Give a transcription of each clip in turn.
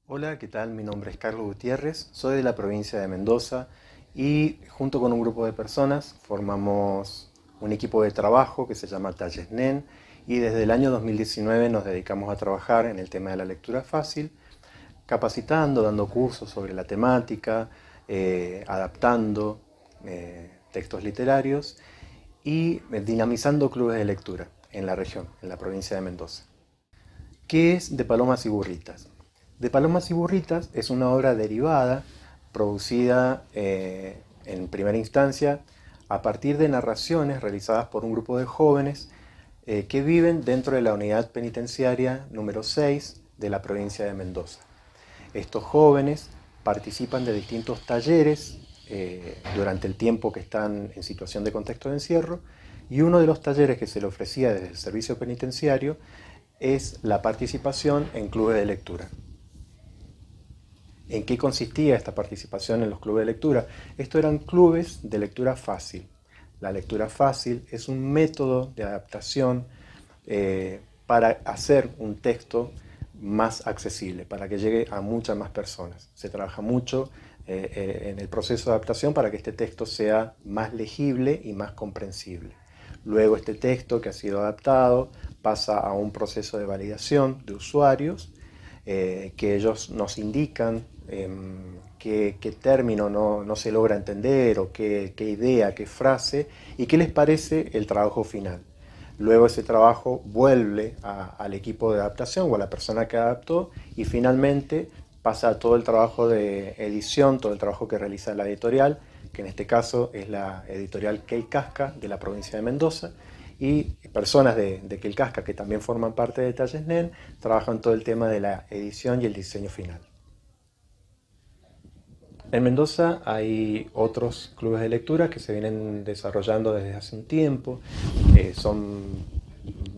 Hola, ¿qué tal? Mi nombre es Carlos Gutiérrez, soy de la provincia de Mendoza y junto con un grupo de personas formamos un equipo de trabajo que se llama Talles NEN y desde el año 2019 nos dedicamos a trabajar en el tema de la lectura fácil, capacitando, dando cursos sobre la temática, adaptando textos literarios y dinamizando clubes de lectura en la región, en la provincia de Mendoza. ¿Qué es De Palomas y Burritas? De Palomas y Burritas es una obra derivada, producida en primera instancia a partir de narraciones realizadas por un grupo de jóvenes que viven dentro de la unidad penitenciaria número 6 de la provincia de Mendoza. Estos jóvenes participan de distintos talleres durante el tiempo que están en situación de contexto de encierro, y uno de los talleres que se le ofrecía desde el servicio penitenciario es la participación en clubes de lectura. ¿En qué consistía esta participación en los clubes de lectura? Estos eran clubes de lectura fácil. La lectura fácil es un método de adaptación para hacer un texto más accesible, para que llegue a muchas más personas. Se trabaja mucho en el proceso de adaptación para que este texto sea más legible y más comprensible. Luego este texto que ha sido adaptado pasa a un proceso de validación de usuarios que ellos nos indican qué término no se logra entender o qué idea, qué frase y qué les parece el trabajo final. Luego ese trabajo vuelve al equipo de adaptación o a la persona que adaptó y finalmente pasa a todo el trabajo de edición, todo el trabajo que realiza la editorial, que en este caso es la editorial Queilcasca de la provincia de Mendoza, y personas de Queilcasca que también forman parte de Talles NEN trabajan todo el tema de la edición y el diseño final. En Mendoza hay otros clubes de lectura que se vienen desarrollando desde hace un tiempo, son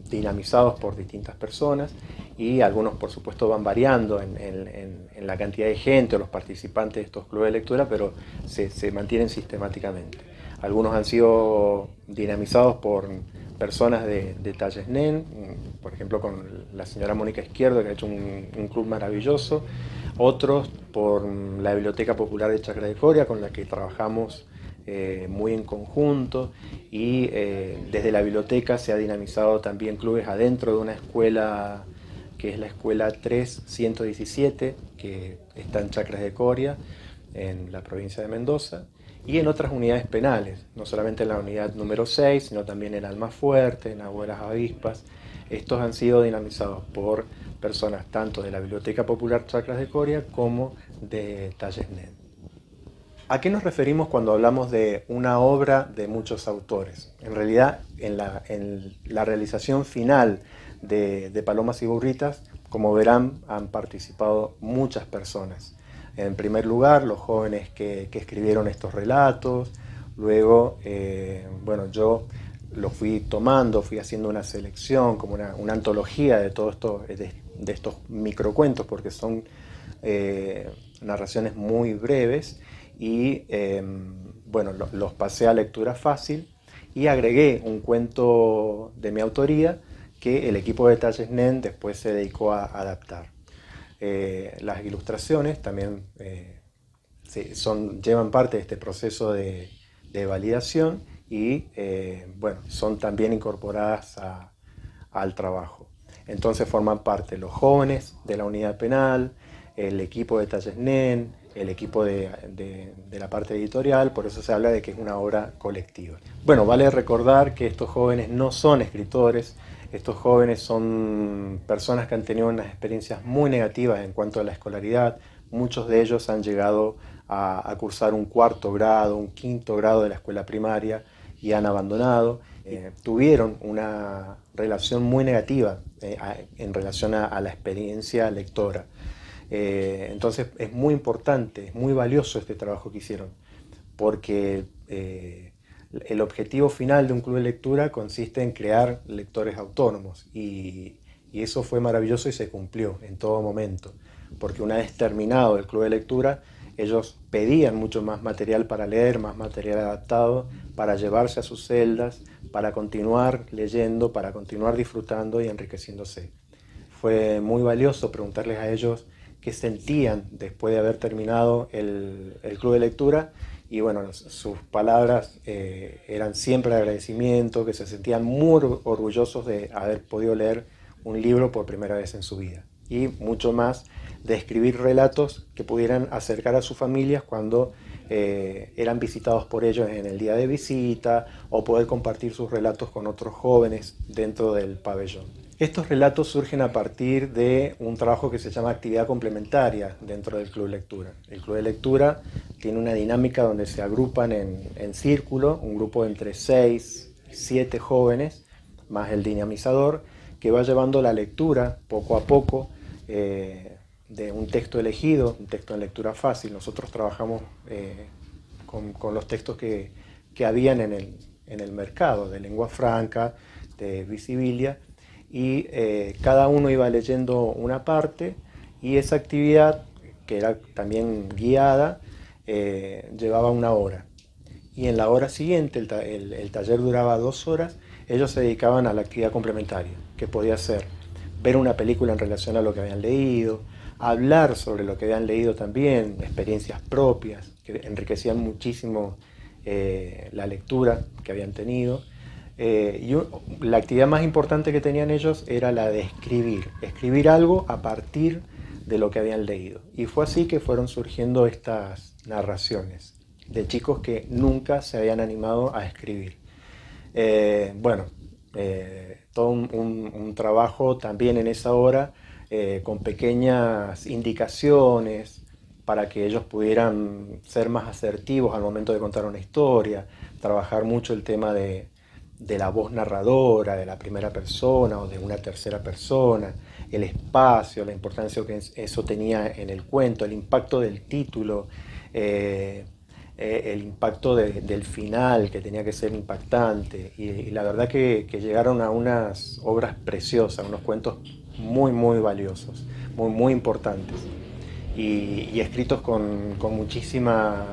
dinamizados por distintas personas y algunos por supuesto van variando en la cantidad de gente o los participantes de estos clubes de lectura, pero se mantienen sistemáticamente. Algunos han sido dinamizados por personas de Talles NEN, por ejemplo con la señora Mónica Izquierdo, que ha hecho un club maravilloso. Otros por la Biblioteca Popular de Chacra de Coria, con la que trabajamos muy en conjunto, y desde la biblioteca se ha dinamizado también clubes adentro de una escuela que es la escuela 3117, que está en Chacras de Coria, en la provincia de Mendoza, y en otras unidades penales, no solamente en la unidad número 6, sino también en Almafuerte, en Abuelas Avispas. Estos han sido dinamizados por personas tanto de la Biblioteca Popular Chacras de Coria como de Talles NEN. ¿A qué nos referimos cuando hablamos de una obra de muchos autores? En realidad, en la realización final de Palomas y Burritas, como verán, han participado muchas personas. En primer lugar, los jóvenes que escribieron estos relatos. Luego, bueno, yo los fui tomando, fui haciendo una selección, como una antología de todo esto, de estos microcuentos, porque son narraciones muy breves, y bueno, los pasé a lectura fácil y agregué un cuento de mi autoría que el equipo de Talles NEN después se dedicó a adaptar. Las ilustraciones también llevan parte de este proceso de validación y bueno, son también incorporadas al trabajo. Entonces forman parte los jóvenes de la unidad penal, el equipo de Talles NEN, el equipo de la parte editorial, por eso se habla de que es una obra colectiva. Bueno, vale recordar que estos jóvenes no son escritores, estos jóvenes son personas que han tenido unas experiencias muy negativas en cuanto a la escolaridad. Muchos de ellos han llegado a cursar un cuarto grado, un quinto grado de la escuela primaria y han abandonado. Tuvieron una relación muy negativa en relación a la experiencia lectora. Entonces es muy importante, es muy valioso este trabajo que hicieron, porque el objetivo final de un club de lectura consiste en crear lectores autónomos y eso fue maravilloso y se cumplió en todo momento, porque una vez terminado el club de lectura, ellos pedían mucho más material para leer, más material adaptado, para llevarse a sus celdas, para continuar leyendo, para continuar disfrutando y enriqueciéndose. Fue muy valioso preguntarles a ellos qué sentían después de haber terminado el club de lectura. Y bueno, sus palabras eran siempre de agradecimiento, que se sentían muy orgullosos de haber podido leer un libro por primera vez en su vida. Y mucho más de escribir relatos que pudieran acercar a sus familias cuando eran visitados por ellos en el día de visita, o poder compartir sus relatos con otros jóvenes dentro del pabellón. Estos relatos surgen a partir de un trabajo que se llama actividad complementaria dentro del Club de Lectura. El Club de Lectura tiene una dinámica donde se agrupan en círculo, un grupo de entre 6 y 7 jóvenes, más el dinamizador, que va llevando la lectura poco a poco de un texto elegido, un texto en lectura fácil. Nosotros trabajamos con los textos que habían en el mercado, de lengua franca, de Visibilia, y cada uno iba leyendo una parte, y esa actividad, que era también guiada, llevaba 1 hora. Y en la hora siguiente, el taller duraba 2 horas, ellos se dedicaban a la actividad complementaria, que podía ser ver una película en relación a lo que habían leído, hablar sobre lo que habían leído también, experiencias propias, que enriquecían muchísimo la lectura que habían tenido. La actividad más importante que tenían ellos era la de escribir algo a partir de lo que habían leído. Y fue así que fueron surgiendo estas narraciones de chicos que nunca se habían animado a escribir. Todo un trabajo también en esa hora, con pequeñas indicaciones para que ellos pudieran ser más asertivos al momento de contar una historia, trabajar mucho el tema de la voz narradora, de la primera persona o de una tercera persona, el espacio, la importancia que eso tenía en el cuento, el impacto del título, el impacto del final, que tenía que ser impactante. Y la verdad que llegaron a unas obras preciosas, unos cuentos muy, muy valiosos, muy, muy importantes, y escritos con muchísimas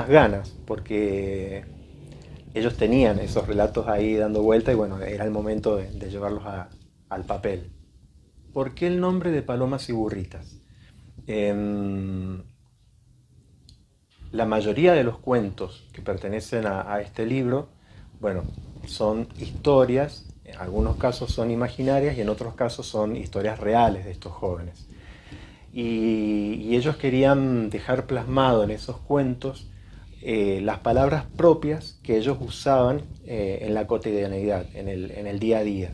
ganas, porque ellos tenían esos relatos ahí dando vuelta, y bueno, era el momento de llevarlos al papel. ¿Por qué el nombre de Palomas y Burritas? La mayoría de los cuentos que pertenecen a este libro, bueno, son historias, en algunos casos son imaginarias y en otros casos son historias reales de estos jóvenes. Y ellos querían dejar plasmado en esos cuentos las palabras propias que ellos usaban en la cotidianeidad, en el día a día.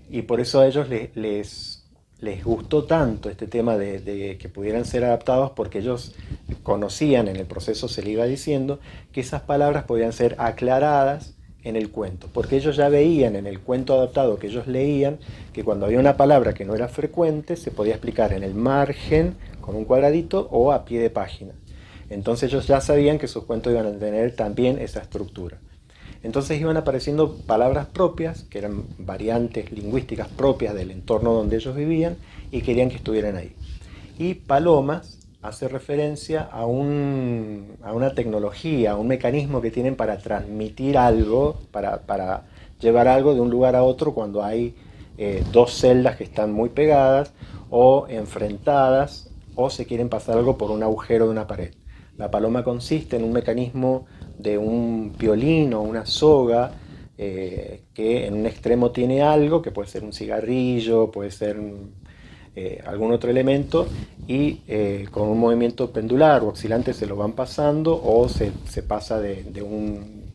Y por eso a ellos les gustó tanto este tema de que pudieran ser adaptados, porque ellos conocían, en el proceso se le iba diciendo, que esas palabras podían ser aclaradas en el cuento, porque ellos ya veían en el cuento adaptado que ellos leían que cuando había una palabra que no era frecuente se podía explicar en el margen con un cuadradito o a pie de página. Entonces ellos ya sabían que sus cuentos iban a tener también esa estructura. Entonces iban apareciendo palabras propias, que eran variantes lingüísticas propias del entorno donde ellos vivían, y querían que estuvieran ahí. Y Palomas hace referencia a una tecnología, a un mecanismo que tienen para transmitir algo, para llevar algo de un lugar a otro cuando hay 2 celdas que están muy pegadas o enfrentadas, o se quieren pasar algo por un agujero de una pared. La paloma consiste en un mecanismo de un piolín o una soga que en un extremo tiene algo, que puede ser un cigarrillo, puede ser algún otro elemento, y con un movimiento pendular o oscilante se lo van pasando, o se pasa de un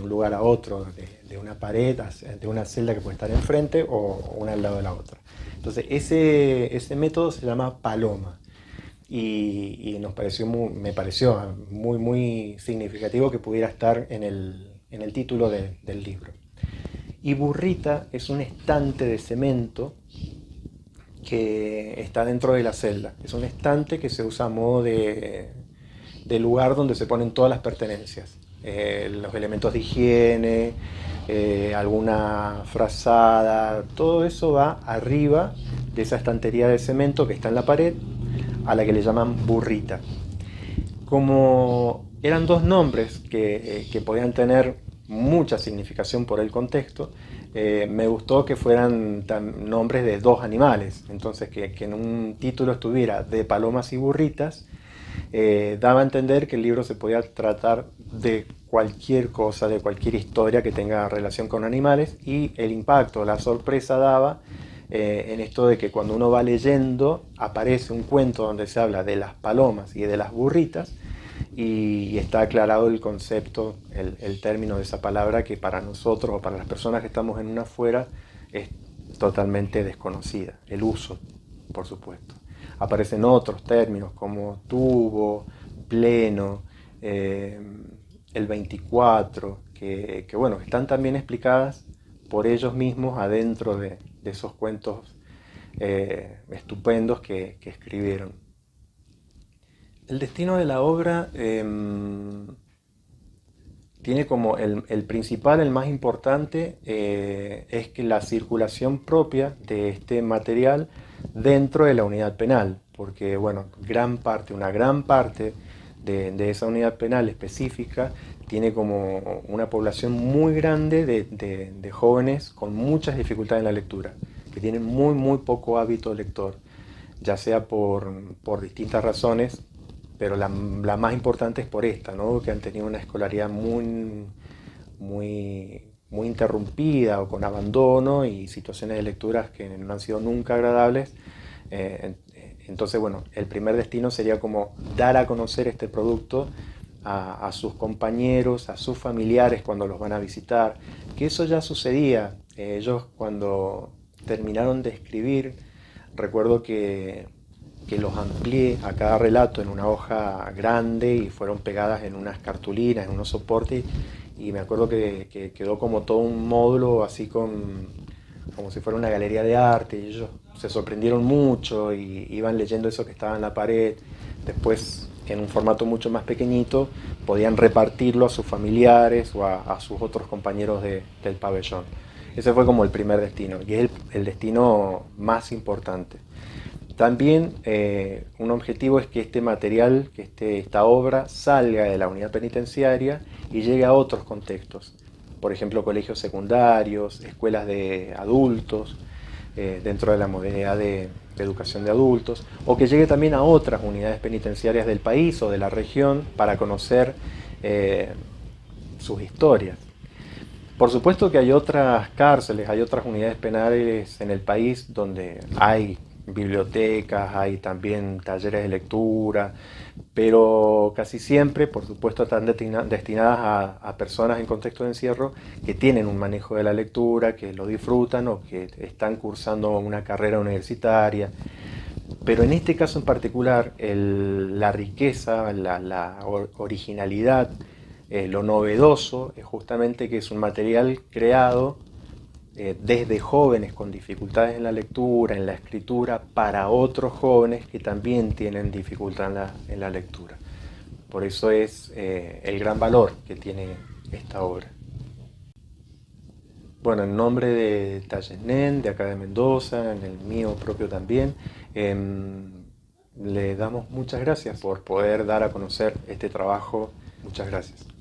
lugar a otro, de una pared, de una celda que puede estar enfrente o una al lado de la otra. Entonces ese método se llama paloma. Y me pareció muy, muy significativo que pudiera estar en el título del libro. Y Burrita es un estante de cemento que está dentro de la celda. Es un estante que se usa a modo de lugar donde se ponen todas las pertenencias, los elementos de higiene, alguna frazada, todo eso va arriba de esa estantería de cemento que está en la pared, a la que le llaman Burrita. Como eran 2 nombres que podían tener mucha significación por el contexto, me gustó que fueran nombres de dos animales, entonces que en un título estuviera de palomas y burritas, daba a entender que el libro se podía tratar de cualquier cosa, de cualquier historia que tenga relación con animales, y el impacto, la sorpresa daba en esto de que cuando uno va leyendo aparece un cuento donde se habla de las palomas y de las burritas, y está aclarado el concepto, el término de esa palabra, que para nosotros o para las personas que estamos en una afuera es totalmente desconocida, el uso, por supuesto. Aparecen otros términos como tubo, pleno, el 24, que bueno, están también explicadas por ellos mismos adentro de esos cuentos estupendos que escribieron. El destino de la obra tiene como el principal, el más importante, es que la circulación propia de este material dentro de la unidad penal, porque bueno, una gran parte de esa unidad penal específica tiene como una población muy grande de jóvenes con muchas dificultades en la lectura, que tienen muy poco hábito lector, ya sea por distintas razones, pero la más importante es por esta, ¿no? Que han tenido una escolaridad muy interrumpida o con abandono y situaciones de lecturas que no han sido nunca agradables. Entonces, bueno, el primer destino sería como dar a conocer este producto a sus compañeros, a sus familiares cuando los van a visitar, que eso ya sucedía. Ellos cuando terminaron de escribir, recuerdo que los amplié a cada relato en una hoja grande y fueron pegadas en unas cartulinas, en unos soportes, y me acuerdo que quedó como todo un módulo así como si fuera una galería de arte, y ellos se sorprendieron mucho y iban leyendo eso que estaba en la pared. Después, en un formato mucho más pequeñito, podían repartirlo a sus familiares o a sus otros compañeros del pabellón. Ese fue como el primer destino, y es el destino más importante. También un objetivo es que este material, esta obra salga de la unidad penitenciaria y llegue a otros contextos. Por ejemplo, colegios secundarios, escuelas de adultos, dentro de la modalidad de educación de adultos, o que llegue también a otras unidades penitenciarias del país o de la región para conocer sus historias. Por supuesto que hay otras cárceles, hay otras unidades penales en el país donde hay bibliotecas, hay también talleres de lectura, pero casi siempre, por supuesto, están destinadas a personas en contexto de encierro que tienen un manejo de la lectura, que lo disfrutan o que están cursando una carrera universitaria. Pero en este caso en particular, la riqueza, la originalidad, lo novedoso es justamente que es un material creado desde jóvenes con dificultades en la lectura, en la escritura, para otros jóvenes que también tienen dificultad en la lectura. Por eso es el gran valor que tiene esta obra. Bueno, en nombre de Talles NEN, de acá de Mendoza, en el mío propio también, le damos muchas gracias por poder dar a conocer este trabajo. Muchas gracias.